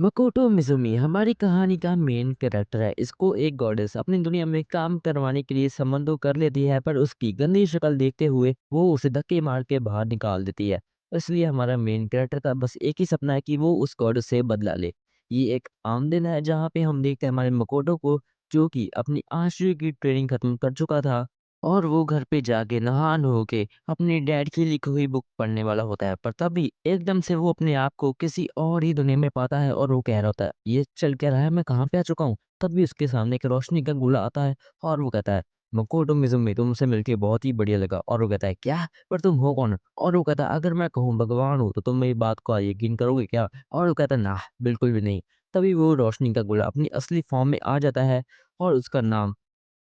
मकोटो Mizumi हमारी कहानी का मेन कैरेक्टर है। इसको एक गॉडेस अपनी दुनिया में काम करवाने के लिए समन तो कर लेती है, पर उसकी गंदी शक्ल देखते हुए वो उसे धक्के मार के बाहर निकाल देती है। इसलिए हमारा मेन कैरेक्टर का बस एक ही सपना है कि वो उस गॉडेस से बदला ले। ये एक आम दिन है जहाँ पे हम देखते हैं हमारे मकोटो को, जो कि अपनी आश्रय की ट्रेनिंग खत्म कर चुका था और वो घर पे जाके नहा नो के अपने डैड की लिखी हुई बुक पढ़ने वाला होता है। पर तभी एकदम से वो अपने आप को किसी और ही दुनिया में पाता है और वो कह रहा होता है, ये चल क्या रहा है, मैं कहाँ पे आ चुका हूँ। तभी उसके सामने एक रोशनी का गोला आता है और वो कहता है, मकोटो मिजुमी, तुमसे मिलके बहुत ही बढ़िया लगा। और वो कहता है, क्या, पर तुम हो कौन? और वो कहता है, अगर मैं कहूँ भगवान हूँ तो तुम मेरी बात को यकीन करोगे क्या? और वो कहता है, ना, बिल्कुल भी नहीं। तभी वो रोशनी का गोला अपनी असली फॉर्म में आ जाता है और उसका नाम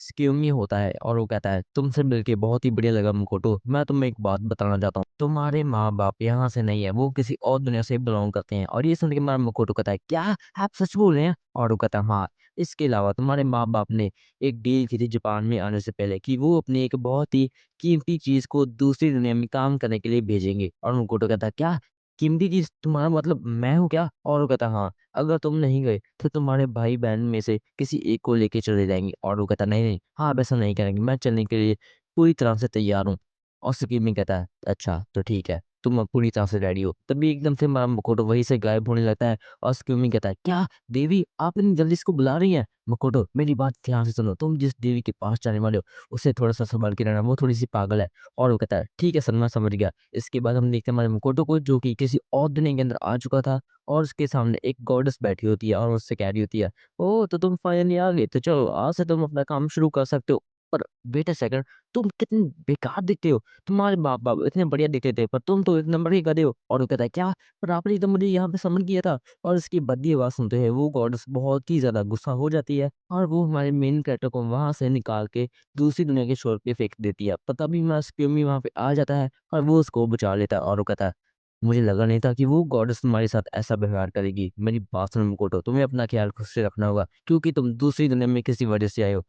स्क्यूमी होता है। और वो कहता है, तुमसे मिलके बहुत ही बढ़िया लगा मुकोटो। मैं तुम्हें एक बात बताना चाहता हूँ, तुम्हारे माँ बाप यहाँ से नहीं है, वो किसी और दुनिया से बिलोंग करते हैं। और ये सुन के हमारा मुकोटो कहता है, क्या आप सच बोल रहे हैं? और वो कहता है, हाँ, इसके अलावा तुम्हारे माँ बाप ने एक डील की थी जापान में आने से पहले कि वो अपनी एक बहुत ही कीमती चीज को दूसरी दुनिया में काम करने के लिए भेजेंगे। और मुकोटो कहता है, क्या कीमती चीज? तुम्हारा मतलब मैं हूँ क्या? और वो कहता है, हाँ, अगर तुम नहीं गए तो तुम्हारे भाई-बहन में से किसी एक को लेके चले जाएँगे। और वो कहता है, नहीं, नहीं, हाँ, आप ऐसा नहीं करेंगे, मैं चलने के लिए पूरी तरह से तैयार हूँ। और सुकीमी कहता है, अच्छा, तो ठीक है, तुम अब पूरी तरह से रेडी हो। तभी एकदम से मकोटो वहीं से गायब होने लगता है और सुकीमी कहता है, क्या देवी, आप इतनी जल्दी इसको बुला रही हैं? मकोटो, मेरी बात ध्यान से सुनो, तुम जिस देवी के पास जाने वाले हो, उसे थोड़ा-सा सँभल के रहना, वो थोड़ी-सी पागल है। और वो कहता है, ठीक है सर, मैं समझ गया। इसके बाद हम देखते हैं हमारे मकोटो को, जो कि किसी और दुनिया के अंदर आ चुका था और उसके सामने एक गॉडेस बैठी होती है और उससे कह रही होती है, ओह! तो तुम फाइनली आ गए, तो चलो आज से तुम अपना काम शुरू कर सकते हो। पर वेट अ सेकंड, तुम कितने बेकार दिखते हो। तुम्हारे माँ-बाप इतने बढ़िया दिखते थे, पर तुम तो 1 नंबर के गधे हो। और वो कहता है, क्या? पर आपने तो मुझे यहाँ पे समन किया था। और इसकी भद्दी आवाज़ सुनते ही वो गॉडेस बहुत ही ज़्यादा गुस्सा हो जाती है और वो हमारे मेन कैरेक्टर को वहाँ से निकाल के दूसरी दुनिया के छोर पे फेंक देती है। पर तभी मास्क्यूमी वहाँ पे आ जाता है और वो उसको बचा लेता है और वो कहता है, मुझे लगा नहीं था कि वो गॉडेस तुम्हारे साथ ऐसा व्यवहार करेगी। मेरी बात सुनो मुकोटो, तुम्हें अपना ख्याल खुद से रखना होगा, क्योंकि तुम दूसरी दुनिया में किसी वजह से आए हो।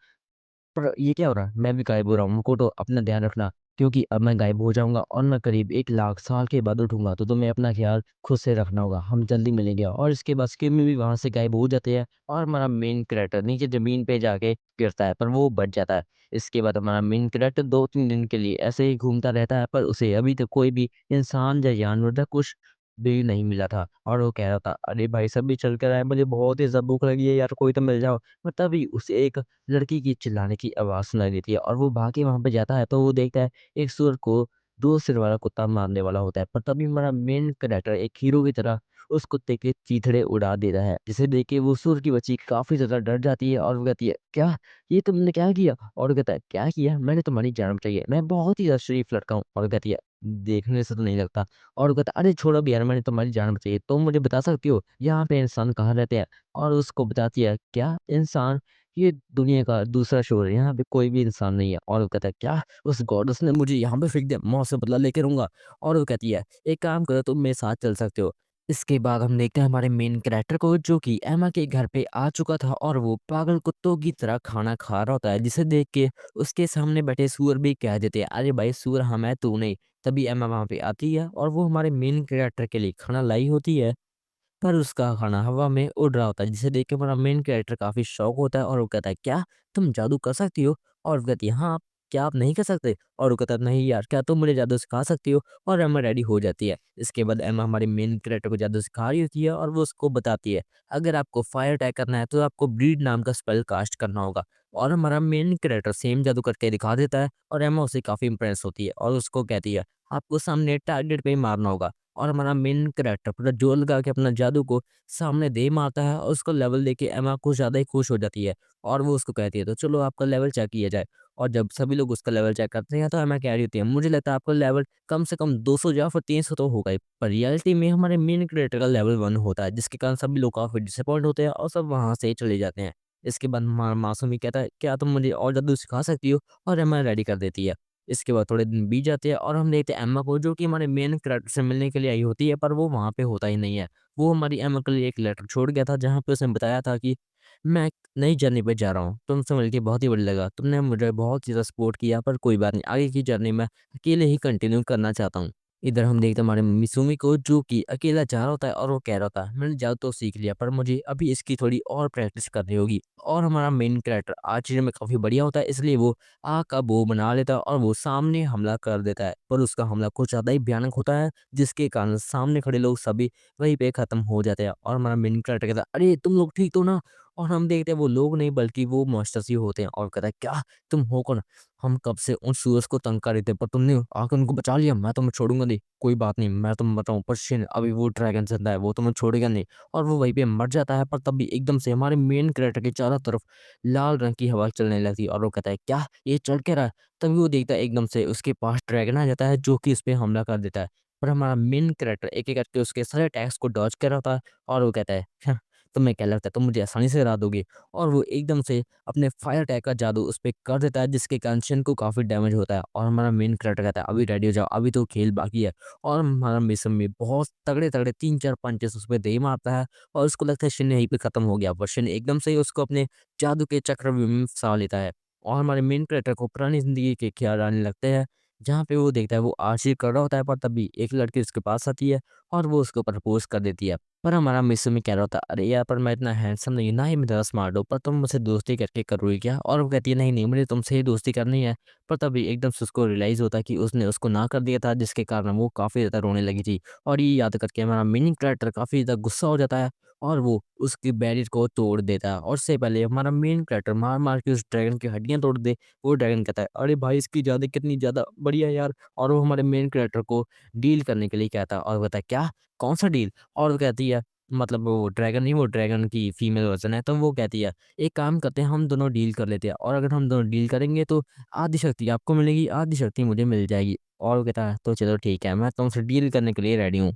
पर ये क्या हो रहा है? मैं भी गायब हो रहा हूँ। मुकोटो, अपना ध्यान रखना, क्योंकि अब मैं गायब हो जाऊँगा और मैं करीब 1 लाख साल के बाद उठूँगा, तो तुम्हें अपना ख्याल खुद से रखना होगा। हम जल्दी मिलेंगे। और इसके बाद स्किमी भी वहाँ से गायब हो जाते हैं और हमारा मेन कैरेक्टर नीचे ज़मीन पे जाके गिरता है, पर वो बच जाता है। इसके बाद हमारा मेन कैरेक्टर 2-3 दिन के लिए ऐसे ही घूमता रहता है, पर उसे अभी तक कोई भी इंसान या जानवर या कुछ भी नहीं मिला था। और वो कह रहा था, अरे भाई साहब भी चल कर आए, मुझे बहुत ही ज़्यादा भूख लगी है यार, कोई तो मिल जाओ। पर तभी उसे एक लड़की की चिल्लाने की आवाज़ सुनाई देती है और वो भाग के वहाँ पे जाता है, तो वो देखता है एक सूअर को 2 सिर वाला कुत्ता मारने वाला होता है। पर तभी हमारा मेन कैरेक्टर एक हीरो की तरह उस कुत्ते के चीथड़े उड़ा देता है, जिसे देख के वो सूअर की बच्ची काफ़ी ज़्यादा डर जाती है और वो कहती है, क्या? ये तुमने क्या किया? और वो कहता है, क्या किया? मैंने तुम्हारी जान बचाई है, मैं बहुत ही ज़्यादा शरीफ लड़का हूँ। और वो कहती है, देखने से तो नहीं लगता। और वो कहता है, अरे छोड़ो भी यार, मैंने तुम्हारी जान बचाई है, तुम मुझे बता सकती हो यहाँ पे इंसान कहाँ रहते हैं? और उसको बताती है, क्या इंसान? ये दुनिया का दूसरा शोर है, यहाँ पे कोई भी इंसान नहीं है। और वो कहता है, क्या? उस गॉडेस ने मुझे यहाँ पे फेंक दिया, मैं उससे बदला लेके रहूँगा। और वो कहती है, एक काम करो, तुम मेरे साथ चल सकते हो। इसके बाद हम देखते हैं हमारे मेन कैरेक्टर को, जो कि एमा के घर पे आ चुका था और वो पागल कुत्तों की तरह खाना खा रहा होता है, जिसे देख के उसके सामने बैठे सूअर भी कह देते हैं, अरे भाई सूअर, हम हैं, तू नहीं। तभी एमा वहाँ पे आती है और वो हमारे मेन कैरेक्टर के लिए खाना लाई होती है, पर उसका खाना हवा में उड़ रहा होता है, जिसे देख के हमारा मेन कैरेक्टर काफ़ी शॉक होता है और वो कहता है, क्या तुम जादू कर सकती हो? और वो कहती है, हाँ, क्या आप नहीं कर सकते? और वो कहता है, नहीं यार, क्या तुम मुझे जादू सिखा सकती हो? और एमा रेडी हो जाती है। इसके बाद एमा हमारे मेन कैरेक्टर को जादू सिखा रही होती है और वो उसको बताती है, अगर आपको फायर अटैक करना है तो आपको ब्रीड नाम का स्पेल कास्ट करना होगा। और हमारा मेन कैरेक्टर सेम जादू करके दिखा देता है और एमा उससे काफ़ी इम्प्रेस होती है और उसको कहती है, आपको सामने टारगेट पे ही मारना होगा। और हमारा मेन कैरेक्टर पूरा जोर लगा के अपना जादू को सामने दे मारता है और उसका लेवल देख के एमा कुछ ज़्यादा ही खुश हो जाती है और वो उसको कहती है, तो चलो आपका लेवल चेक किया जाए। और जब सभी लोग उसका लेवल चेक करते हैं तो एमा कह रही होती है, मुझे लगता है आपका लेवल कम से कम 200 या फिर 300 तो होगा ही। पर रियलिटी में हमारे मेन क्रिएटर का लेवल 1 होता है, जिसके कारण सभी लोग काफ़ी डिसअपॉइंट होते हैं और सब वहाँ से चले जाते हैं। इसके बाद मासूमी कहता है, क्या तुम मुझे और जादू सिखा सकती हो? और एमा रेडी कर देती है। इसके बाद थोड़े दिन बीत जाते हैं और हम देखते हैं एम्मा को, जो कि हमारे मेन कैरेक्टर से मिलने के लिए आई होती है, पर वो वहाँ पे होता ही नहीं है। वो हमारी एम्मा के लिए एक लेटर छोड़ गया था, जहाँ पे उसने बताया था कि मैं एक नई जर्नी पे जा रहा हूँ। तुमसे मिलके बहुत ही बढ़िया लगा। तुमने मुझे बहुत ज़्यादा सपोर्ट किया, पर कोई बात नहीं, आगे की जर्नी मैं अकेले ही कंटिन्यू करना चाहता हूँ। इधर हम देखते हैं हमारे मिसुमी को जो कि अकेला जा रहा होता है और वो कह रहा होता है मैंने जादू तो सीख लिया पर मुझे अभी इसकी थोड़ी और प्रैक्टिस करनी होगी। और हमारा मेन कैरेक्टर आर्चरी में काफ़ी बढ़िया होता है इसलिए वो आग का बो बना लेता है और वो सामने हमला कर देता है। पर उसका हमला कुछ ज़्यादा ही भयानक होता है जिसके कारण सामने खड़े लोग सभी वहीं पे ख़त्म हो जाते हैं। और हमारा मेन कैरेक्टर कहता है अरे तुम लोग ठीक तो ना। और हम देखते हैं वो लोग नहीं बल्कि वो मॉन्स्टर्स ही होते हैं और कहता है क्या तुम हो कौन। हम कब से उन सूअर्स को तंग कर रहे थे पर तुमने आकर उनको बचा लिया। मैं तुम्हें छोड़ूँगा नहीं। कोई बात नहीं मैं तुम्हें बताऊँ पर शिन अभी वो ड्रैगन ज़िंदा है वो तुम्हें छोड़ेगा नहीं। और वो वहीं पे मर जाता है पर तभी एकदम से हमारे मेन कैरेक्टर के चारों तरफ लाल रंग की हवा चलने लगती है और वो कहता है क्या ये चल क्या रहा है। तभी वो देखता है एकदम से उसके पास ड्रैगन आ जाता है जो कि इस पे हमला कर देता है। पर हमारा मेन कैरेक्टर एक-एक करके उसके सारे अटैक्स को डॉज कर रहा होता है और वो कहता है "हाँ, तुम्हें क्या लगता है तुम मुझे आसानी से हरा दोगे। और वो एकदम से अपने फायर अटैक का जादू उस पे कर देता है जिसके कारण शिन को काफ़ी डैमेज होता है। और हमारा मेन कैरेक्टर कहता है अभी रेडी हो जाओ अभी तो खेल बाकी है। और हमारा मिसम बहुत तगड़े-तगड़े 3-4 पंचेस उस पे दे मारता है और उसको लगता है शिन यहीं पे खत्म हो गया। पर शिन एकदम से ही उसको अपने जादू के चक्रव्यूह में फँसा लेता है। और हमारे मेन कैरेक्टर को पुरानी ज़िंदगी के ख्याल आने लगते हैं, जहाँ पे वो देखता है वो आशिकी कर रहा होता है पर तभी एक लड़की उसके पास आती है और वो उसको प्रपोज़ कर देती है। पर हमारा मिसुमी कह रहा होता है, "अरे यार! पर मैं इतना हैंडसम नहीं, ना ही मैं ज़्यादा स्मार्ट हूँ, पर तुम मुझसे दोस्ती करके करोगी क्या?" और वो कहती है, "नहीं, नहीं, मुझे तुमसे ही दोस्ती करनी है।" पर तभी एकदम से उसको रियलाइज़ होता है कि उसने उसको ना कर दिया था, जिसके कारण वो काफ़ी ज़्यादा रोने लगी थी। और ये याद करके हमारा मेन कैरेक्टर काफ़ी ज़्यादा गुस्सा हो जाता है और वो उसकी बैरियर को तोड़ देता है। और उससे पहले हमारा मेन कैरेक्टर मार-मार के उस ड्रैगन की हड्डियाँ तोड़ दे, वो ड्रैगन कहता है, "अरे भाई! इसकी जादू कितनी ज़्यादा बढ़िया है यार।" और वो हमारे मेन कैरेक्टर को डील करने के लिए कहता है और वो कहता है, "क्या? कौन-सा डील?" और वो कहती है मतलब वो ड्रैगन नहीं, वो ड्रैगन की फीमेल वर्ज़न है, तो वो कहती है, "एक काम करते हैं, हम दोनों डील कर लेते हैं और अगर हम दोनों डील करेंगे तो आधी शक्ति आपको मिलेगी, आधी शक्ति मुझे मिल जाएगी।" और वो कहता है, "तो चलो ठीक है, मैं तुमसे डील करने के लिए रेडी हूँ।"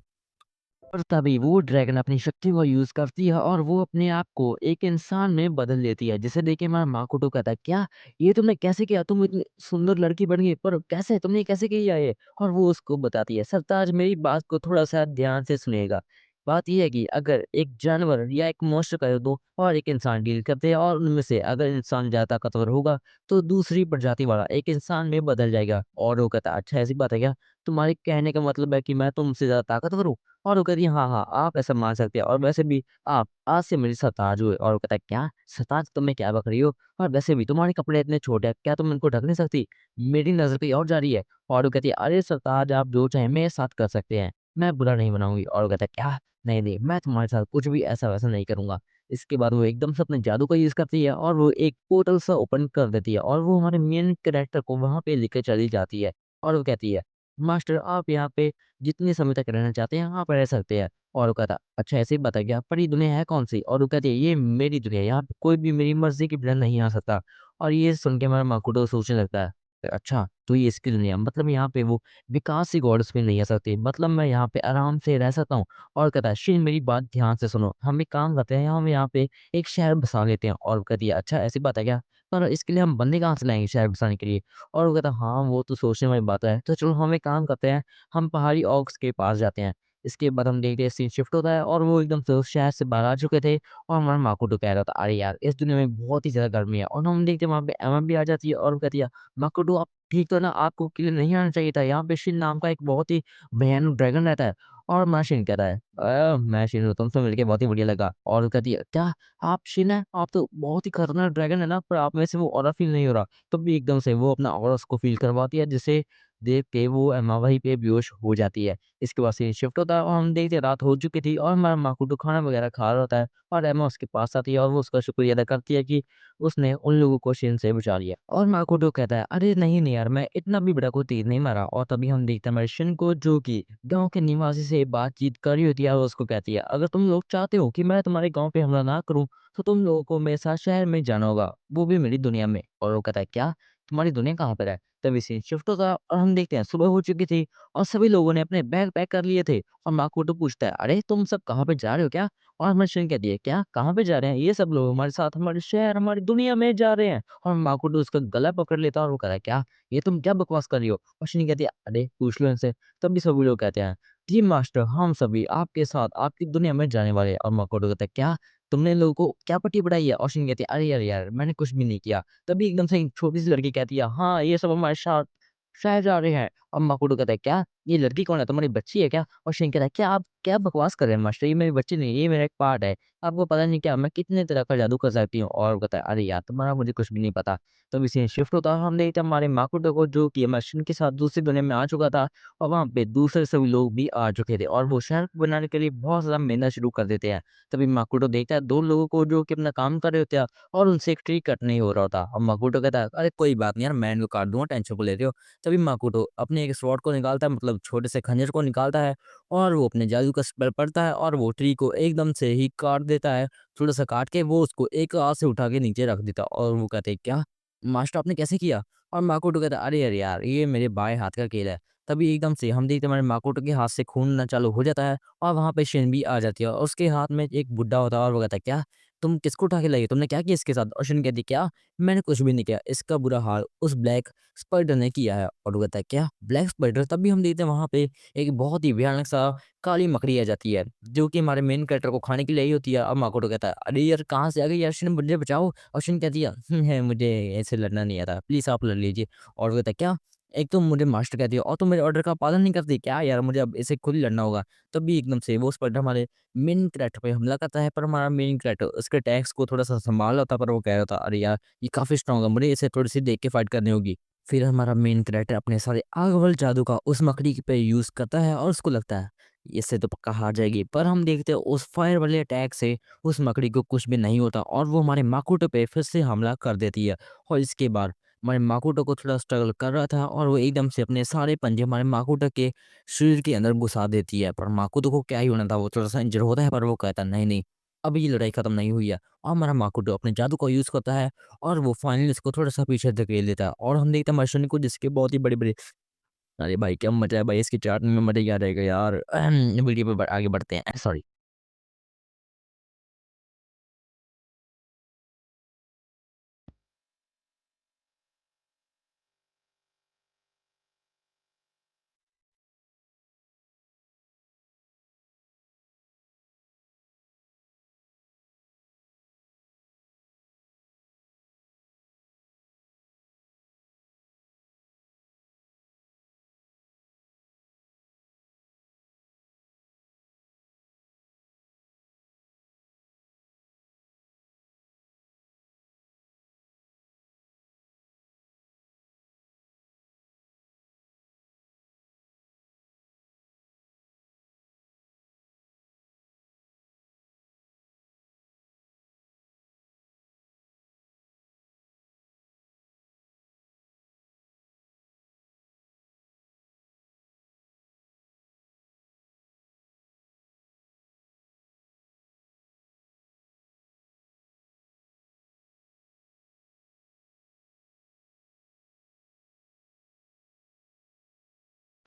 और तभी वो ड्रैगन अपनी शक्ति को यूज़ करती है और वो अपने आप को एक इंसान में बदल लेती है। जिसे देख के हमारा माकोटो कहता है, "क्या? ये तुमने कैसे किया? तुम इतनी सुंदर लड़की बन गई, पर कैसे? तुमने कैसे किया ये?" और वो उसको बताती है, "सरताज मेरी बात को थोड़ा-सा ध्यान से सुनिएगा। बात ये है कि अगर एक जानवर या एक मॉन्स्टर कह दो और एक इंसान डील करते हैं और उनमें से अगर इंसान ज़्यादा ताकतवर होगा, तो दूसरी प्रजाति वाला एक इंसान में बदल जाएगा।" और वो कहता है, "अच्छा ऐसी बात है क्या? तुम्हारे कहने का मतलब है कि मैं तुमसे ज़्यादा ताकतवर हूँ?" और वो कहती है, "हाँ, हाँ, आप ऐसा मान सकते हैं और वैसे भी आप आज से मेरी सरताज हुए।" और वो कहता है, "क्या? सरताज तुम मैं क्या बक रही हो? और वैसे भी तुम्हारे कपड़े इतने छोटे हैं, क्या तुम इनको ढक नहीं सकती? मेरी नज़र कहीं और जा रही है।" और वो कहती है, "अरे सरताज आप जो चाहें मेरे साथ कर सकते हैं, मैं बुरा नहीं मनाऊँगी।" और वो कहता है, "क्या? नहीं, नहीं, मैं तुम्हारे साथ कुछ भी ऐसा-वैसा नहीं करूँगा।" इसके बाद वो एकदम से अपने जादू का यूज़ करती है और वो एक पोर्टल सा ओपन कर देती है और वो हमारे मेन कैरेक्टर को वहाँ पे लेके चली जाती है। और वो कहती है, "मास्टर आप यहाँ पे जितने समय तक रहना चाहते हैं आप रह सकते हैं।" और वो कहता, "अच्छा ऐसे ही बता क्या? पर ये दुनिया है कौन-सी?" और वो कहती है, "ये मेरी दुनिया है, यहाँ पे कोई भी मेरी मर्ज़ी के बिना नहीं आ सकता।" और ये सुन के हमारा माकुटो सोचने लगता है, "अच्छा, तो ये इसकी दुनिया है, मतलब यहाँ पे वो विकासशील गॉड्स भी नहीं आ सकती, मतलब मैं यहाँ पे आराम से रह सकता हूँ।" और कहता है, "शिन मेरी बात ध्यान से सुनो, हम एक काम करते हैं, हम यहाँ पे एक शहर बसा लेते हैं।" और वो कहती है, "अच्छा ऐसी बात है क्या? पर इसके लिए हम बंदे कहाँ से लाएँगे शहर बसाने के लिए?" और वो कहता है, "हाँ, वो तो सोचने वाली बात है, तो चलो हम एक काम करते हैं, हम पहाड़ी ऑक्स के पास जाते हैं।" इसके बाद हम देखते हैं सीन शिफ्ट होता है और वो एकदम से उस शहर से बाहर आ चुके थे और हमारा माकोटो कह रहा था, "अरे यार! इस दुनिया में बहुत ही ज़्यादा गर्मी है।" और हम देखते हैं वहाँ पे एमा भी आ जाती है और वो कहती है, "माकोटो आप ठीक तो है ना? आपको क्यों नहीं आना चाहिए था? यहाँ पे शिन नाम का एक बहुत ही भयानक ड्रैगन रहता है।" और हमारा शिन कहता है, मैं शिन हूँ, तुमसे मिलके बहुत ही बढ़िया लगा।" और वो कहती है, "क्या? आप शिन हैं? आप तो बहुत ही खतरनाक ड्रैगन है ना, पर आप में से वो ऑरा फील नहीं हो रहा।" तभी एकदम से वो अपना ऑरा उसको फील करवाती है जिसे देख के वो एमा वहीं पे बेहोश हो जाती है। इसके बाद सीन शिफ्ट होता है और हम देखते हैं रात हो चुकी थी और हमारा माकुटो खाना वगैरह खा रहा होता है और एमा उसके पास आती है और वो उसका शुक्रिया अदा करती है कि उसने उन लोगों को शिन से बचा लिया। और माकुटो कहता है, "अरे नहीं, नहीं यार, मैं इतना भी बड़ा कोई तीर नहीं मारा।" और तभी हम देखते हैं हमारे शिन को जो कि गाँव के निवासी से बातचीत कर रही होती है और उसको कहती है, "अगर तुम लोग चाहते हो कि मैं तुम्हारे गाँव पे हमला ना करूँ, तो तुम लोगों को मेरे साथ शहर में जाना होगा, वो भी मेरी दुनिया में।" और वो कहता है, "क्या? तुम्हारी दुनिया कहाँ पर है?" तभी सीन शिफ्ट होता है और हम देखते हैं सुबह हो चुकी थी और सभी लोगों ने अपने बैग पैक कर लिए थे और माकोटो पूछता है, "अरे तुम सब कहाँ पे जा रहे हो क्या?" और मशीन कहती है, "क्या? कहाँ पे जा रहे हैं? ये सब लोग हमारे साथ हमारे शहर, हमारी दुनिया में जा रहे हैं।" और माकोटो उसका गला पकड़ लेता है और वो कहता है, "क्या? ये तुम क्या बकवास कर रही हो?" मशीन कहती है, "अरे पूछ लो इनसे।" तभी सभी लोग कहते हैं, "जी मास्टर, हम सभी आपके साथ आपकी दुनिया में जाने वाले हैं।" और माकोटो कहता है, "क्या? तुमने इन लोगों को क्या पट्टी पढ़ाई है?" और शिन कहती है, "अरे यार यार, मैंने कुछ भी नहीं किया।" तभी एकदम से एक छोटी-सी लड़की कहती है, "हाँ, ये सब हमारे साथ शहर जा रहे हैं।" अब माकोटो कहता है, "क्या? ये लड़की कौन है? तुम्हारी बच्ची है क्या?" और शिन कहता है, "क्या आप क्या बकवास कर रहे हैं मास्टर? ये मेरी बच्ची नहीं है, ये मेरा एक पार्ट है। आपको पता नहीं क्या मैं कितने तरह का जादू कर सकती हूँ।" और वो कहता है, "अरे यार! तुम्हारा मुझे कुछ भी नहीं पता।" तभी सीन शिफ्ट होता है और हम देखते हैं हमारे माकोटो को जो कि शिन के साथ दूसरी दुनिया में आ चुका था और वहाँ पे दूसरे सभी लोग भी आ चुके थे और वो शहर को बनाने के लिए बहुत ज़्यादा मेहनत शुरू कर देते हैं। तभी माकोटो देखता है 2 लोगों को जो कि अपना काम कर रहे होते हैं और उनसे एक ट्री कट नहीं हो रहा होता। अब माकोटो कहता है, "अरे कोई बात नहीं यार, मैं इनको काट दूँगा, टेंशन क्यों ले रहे हो?" तभी माकोटो अपने एक स्वॉर्ड को निकालता है मतलब छोटे से खंजर को निकालता है और वो अपने जादू का स्पेल पढ़ता है और वो ट्री को एकदम से ही काट देता है। थोड़ा-सा काट के वो उसको एक हाथ से उठा के नीचे रख देता है और वो कहते हैं, "क्या? मास्टर आपने कैसे किया?" और माकोटो कहता है, "अरे अरे यार! ये मेरे बाएँ हाथ का खेल है।" तभी एकदम से हम देखते हैं हमारे माकोटो के हाथ से खून ना चालू हो जाता है और वहाँ पे शिन भी आ जाती है और उसके हाथ में एक बुड्ढा होता है और वो कहता है, "क्या? तुम किसको उठा के लाई हो? तुमने क्या किया इसके साथ?" और शिन कहती है, "क्या? मैंने कुछ भी नहीं किया। इसका बुरा हाल उस ब्लैक स्पाइडर ने किया है।" और वो कहता है, "क्या? Black spider?" तब भी हम देखते हैं वहाँ पे एक बहुत ही भयानक सा काली मकड़ी आ जाती है, जो कि हमारे मेन कैरेक्टर को खाने के लिए आई होती है। अब माकोटो कहता है, "अरे यार! कहाँ से आ गई यार शिन मुझे बचाओ।" और शिन कहती है, है मुझे ऐसे लड़ना नहीं आता, प्लीज़ आप लड़ लीजिए।" और वो कहता है, "क्या? एक तो मुझे मास्टर कहती है और तुम मेरे ऑर्डर का पालन नहीं करती, क्या यार मुझे अब इसे खुद ही लड़ना होगा।" तभी एकदम से वो स्पाइडर हमारे मेन कैरेक्टर पे हमला करता है, पर हमारा मेन कैरेक्टर उसके अटैक्स को थोड़ा-सा सँभाल रहा था, पर वो कह रहा था, "अरे यार! ये काफ़ी स्ट्रॉन्ग है, मुझे इसे थोड़ी-सी देख के फाइट करनी होगी।" फिर हमारा मेन कैरेक्टर अपने सारे आग-वाले जादू का उस मकड़ी पे यूज़ करता है और उसको लगता है, इससे तो पक्का हार जाएगी। पर हम देखते हैं उस फायर वाले अटैक से उस मकड़ी को कुछ भी नहीं होता और वो हमारे माकोटो पे फिर से हमला कर देती है। और इसके बाद हमारे माकोटो को थोड़ा स्ट्रगल कर रहा था और वो एकदम से अपने सारे पंजे हमारे माकोटो के शरीर के अंदर घुसा देती है। पर माकोटो को क्या ही होना था, वो थोड़ा-सा इंजर होता है पर वो कहता है, "नहीं, नहीं, अभी ये लड़ाई खत्म नहीं हुई है।" और हमारा माकोटो अपने जादू का यूज़ करता है और वो फाइनली उसको थोड़ा-सा पीछे धकेल देता है और हम देखते हैं मर्शन को जिसके बहुत ही बड़े-बड़े अरे भाई क्या मज़ा है भाई इसकी चाटने में मज़ा ही आ जाएगा यार। वीडियो पे आगे बढ़ते हैं। सॉरी।